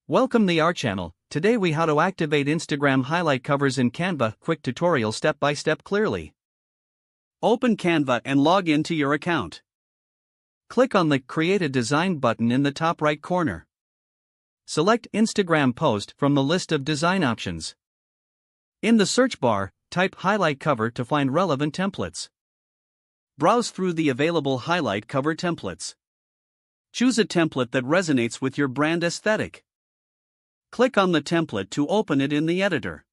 Welcome to our channel. Today we how to activate Instagram highlight covers in Canva. Quick tutorial step by step clearly. Open Canva and log into your account. Click on the Create a Design button in the top right corner. Select Instagram post from the list of design options. In the search bar, type highlight cover to find relevant templates. Browse through the available highlight cover templates. Choose a template that resonates with your brand aesthetic. Click on the template to open it in the editor.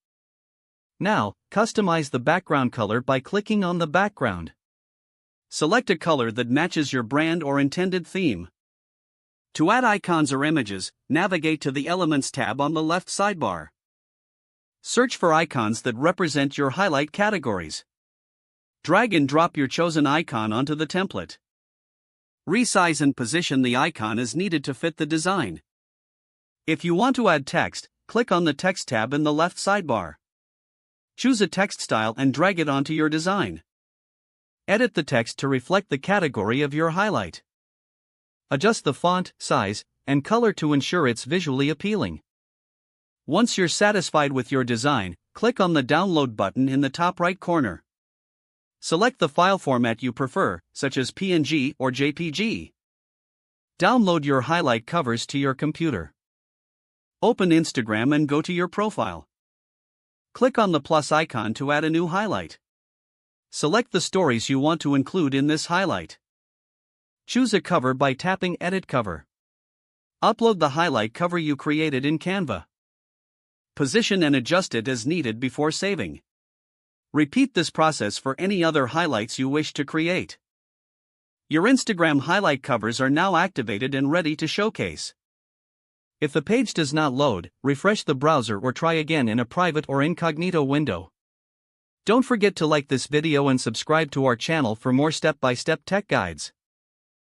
Now, customize the background color by clicking on the background. Select a color that matches your brand or intended theme. To add icons or images, navigate to the Elements tab on the left sidebar. Search for icons that represent your highlight categories. Drag and drop your chosen icon onto the template. Resize and position the icon as needed to fit the design. If you want to add text, click on the Text tab in the left sidebar. Choose a text style and drag it onto your design. Edit the text to reflect the category of your highlight. Adjust the font, size, and color to ensure it's visually appealing. Once you're satisfied with your design, click on the Download button in the top right corner. Select the file format you prefer, such as PNG or JPG. Download your highlight covers to your computer. Open Instagram and go to your profile. Click on the plus icon to add a new highlight. Select the stories you want to include in this highlight. Choose a cover by tapping Edit Cover. Upload the highlight cover you created in Canva. Position and adjust it as needed before saving. Repeat this process for any other highlights you wish to create. Your Instagram highlight covers are now activated and ready to showcase. If the page does not load, refresh the browser or try again in a private or incognito window. Don't forget to like this video and subscribe to our channel for more step-by-step tech guides.